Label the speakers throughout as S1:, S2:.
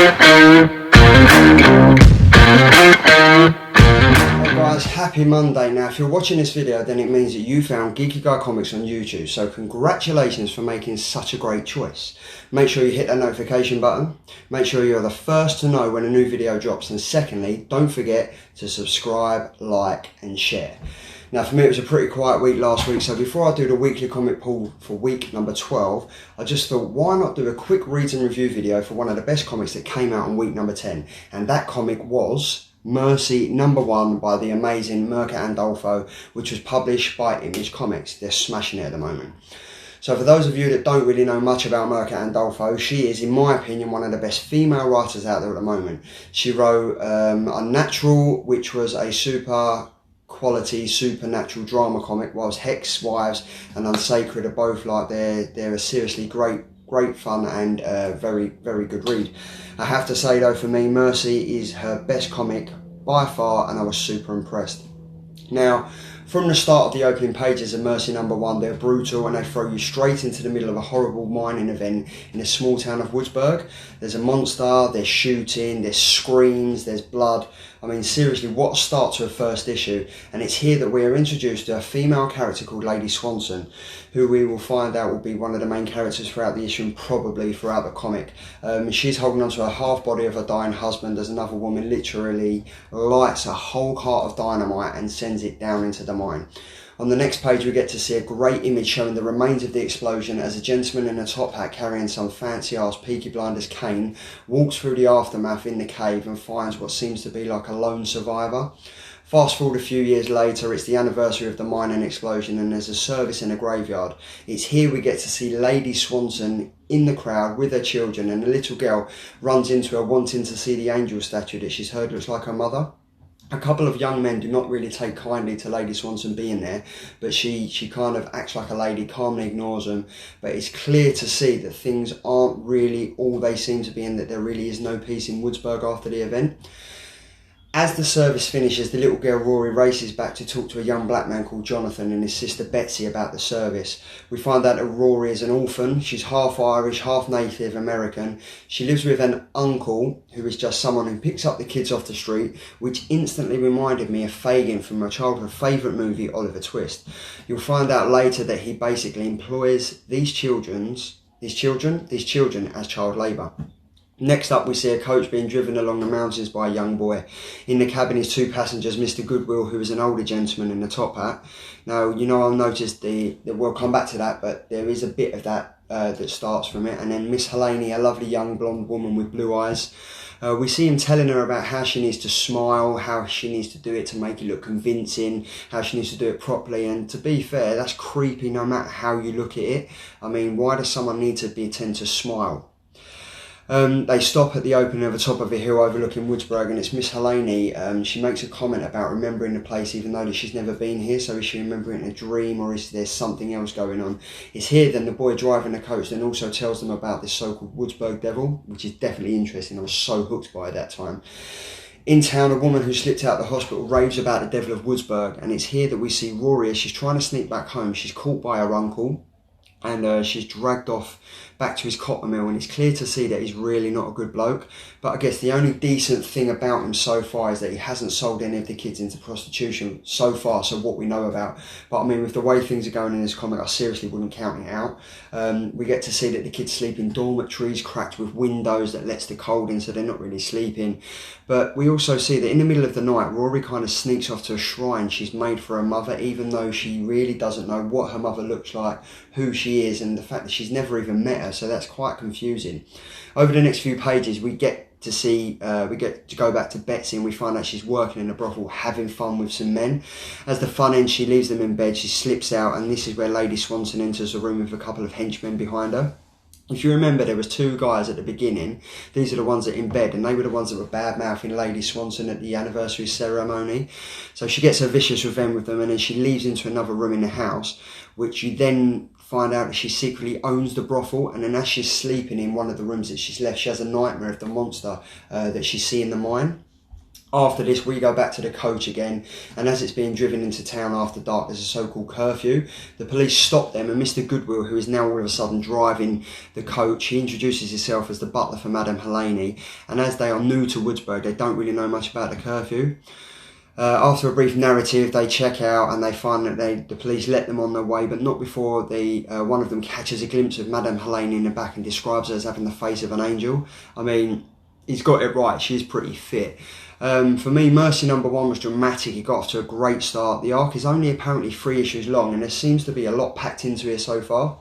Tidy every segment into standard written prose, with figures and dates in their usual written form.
S1: Hey guys, happy Monday. Now if you're watching this video, then it means that you found Geeky Guy Comics on YouTube, so congratulations for making such a great choice. Make sure you hit that notification button, make sure you're the first to know when a new video drops, and secondly, don't forget to subscribe, like and share. Now for me it was a pretty quiet week last week, so before I do the weekly comic pull for week number 12, I just thought why not do a quick reads and review video for one of the best comics that came out in week number 10, and that comic was Mercy #1 by the amazing Mirka Andolfo, which was published by Image Comics. They're smashing it at the moment. So for those of you that don't really know much about Mirka Andolfo, she is, in my opinion, one of the best female writers out there at the moment. She wrote Unnatural, which was a super quality supernatural drama comic, whilst Hex Wives and Unsacred are both like they're a seriously great fun and very good read. I have to say though, for me, Mercy is her best comic by far, and I was super impressed. Now, from the start of the opening pages of Mercy #1, they're brutal and they throw you straight into the middle of a horrible mining event in the small town of Woodsburg. There's a monster, there's shooting, there's screams, there's blood. I mean, seriously, what a start to a first issue. And it's here that we are introduced to a female character called Lady Swanson, who we will find out will be one of the main characters throughout the issue and probably throughout the comic. She's holding onto a half body of her dying husband as another woman literally lights a whole cart of dynamite and sends it down into the mine. On the next page we get to see a great image showing the remains of the explosion as a gentleman in a top hat carrying some fancy ass Peaky Blinders cane walks through the aftermath in the cave and finds what seems to be like a lone survivor. Fast forward a few years later, it's the anniversary of the mining explosion and there's a service in a graveyard. It's here we get to see Lady Swanson in the crowd with her children, and a little girl runs into her wanting to see the angel statue that she's heard looks like her mother. A couple of young men do not really take kindly to Lady Swanson being there, but she kind of acts like a lady, calmly ignores them. But it's clear to see that things aren't really all they seem to be, and that there really is no peace in Woodsburg after the event. As the service finishes, the little girl Rory races back to talk to a young black man called Jonathan and his sister Betsy about the service. We find out that Rory is an orphan. She's half Irish, half Native American. She lives with an uncle who is just someone who picks up the kids off the street, which instantly reminded me of Fagin from my childhood favourite movie, Oliver Twist. You'll find out later that he basically employs these children as child labour. Next up we see a coach being driven along the mountains by a young boy. In the cabin is two passengers, Mr. Goodwill, who is an older gentleman in a top hat. Now, you know, I've noticed we'll come back to that, but there is a bit of that that starts from it. And then Miss Helene, a lovely young blonde woman with blue eyes. We see him telling her about how she needs to smile, how she needs to do it to make it look convincing, how she needs to do it properly. And to be fair, that's creepy no matter how you look at it. I mean, why does someone need to tend to smile? They stop at the opening of the top of a hill overlooking Woodsburg, and it's Miss Helene. She makes a comment about remembering the place even though that she's never been here. So is she remembering it in a dream, or is there something else going on? It's here then the boy driving the coach then also tells them about this so-called Woodsburg devil, which is definitely interesting. I was so hooked by it that time. In town, a woman who slipped out of the hospital raves about the devil of Woodsburg, and it's here that we see Rory as she's trying to sneak back home. She's caught by her uncle, and she's dragged off back to his cotton mill, and it's clear to see that he's really not a good bloke. But I guess the only decent thing about him so far is that he hasn't sold any of the kids into prostitution so far, so what we know about. But I mean, with the way things are going in this comic, I seriously wouldn't count it out. We get to see that the kids sleep in dormitories cracked with windows that lets the cold in, so they're not really sleeping. But we also see that in the middle of the night, Rory kind of sneaks off to a shrine she's made for her mother, even though she really doesn't know what her mother looks like, who she is, and the fact that she's never even met her, so that's quite confusing. Over the next few pages, we get to go back to Betsy, and we find out she's working in a brothel having fun with some men. As the fun ends, she leaves them in bed, she slips out, and this is where Lady Swanson enters the room with a couple of henchmen behind her. If you remember, there was two guys at the beginning. These are the ones that are in bed, and they were the ones that were bad-mouthing Lady Swanson at the anniversary ceremony. So she gets her vicious revenge with them, and then she leaves into another room in the house, which you then find out that she secretly owns the brothel. And then as she's sleeping in one of the rooms that she's left, she has a nightmare of the monster that she sees in the mine. After this, we go back to the coach again, and as it's being driven into town after dark, there's a so-called curfew. The police stop them, and Mr. Goodwill, who is now all of a sudden driving the coach, he introduces himself as the butler for Madame Helene, and as they are new to Woodsburg, they don't really know much about the curfew. After a brief narrative, they check out and they find that the police let them on their way, but not before one of them catches a glimpse of Madame Helene in the back and describes her as having the face of an angel. I mean, he's got it right, she's pretty fit. For me, Mercy number 1 was dramatic. It got off to a great start. The arc is only apparently 3 issues long, and there seems to be a lot packed into here so far.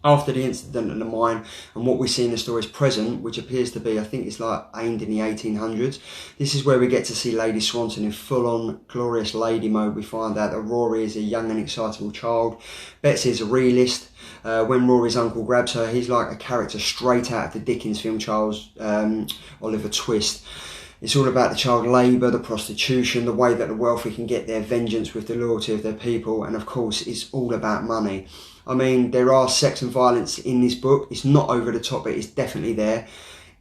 S1: After the incident at the mine and what we see in the story's present, which appears to be, I think it's like aimed in the 1800s, this is where we get to see Lady Swanson in full-on glorious lady mode. We find out that Rory is a young and excitable child. Betsy is a realist. When Rory's uncle grabs her, he's like a character straight out of the Dickens film Charles Oliver Twist. It's all about the child labour, the prostitution, the way that the wealthy can get their vengeance with the loyalty of their people, and of course it's all about money. I mean, there are sex and violence in this book. It's not over the top, but it's definitely there.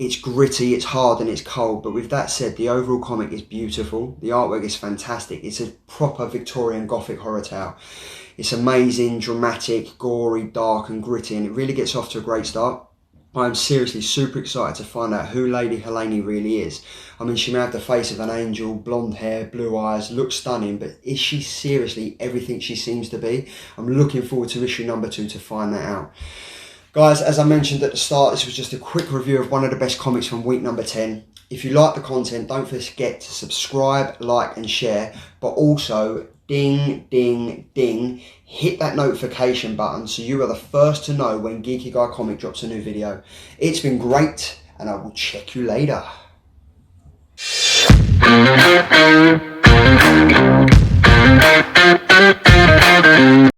S1: It's gritty, it's hard and it's cold, but with that said, the overall comic is beautiful. The artwork is fantastic. It's a proper Victorian Gothic horror tale. It's amazing, dramatic, gory, dark and gritty, and it really gets off to a great start. I am seriously super excited to find out who Lady Helene really is. I mean, she may have the face of an angel, blonde hair, blue eyes, looks stunning, but is she seriously everything she seems to be? I'm looking forward to issue number 2 to find that out. Guys, as I mentioned at the start, this was just a quick review of one of the best comics from week number 10. If you like the content, don't forget to subscribe, like and share, but also ding, ding, ding, hit that notification button so you are the first to know when Geeky Guy Comic drops a new video. It's been great, and I will check you later.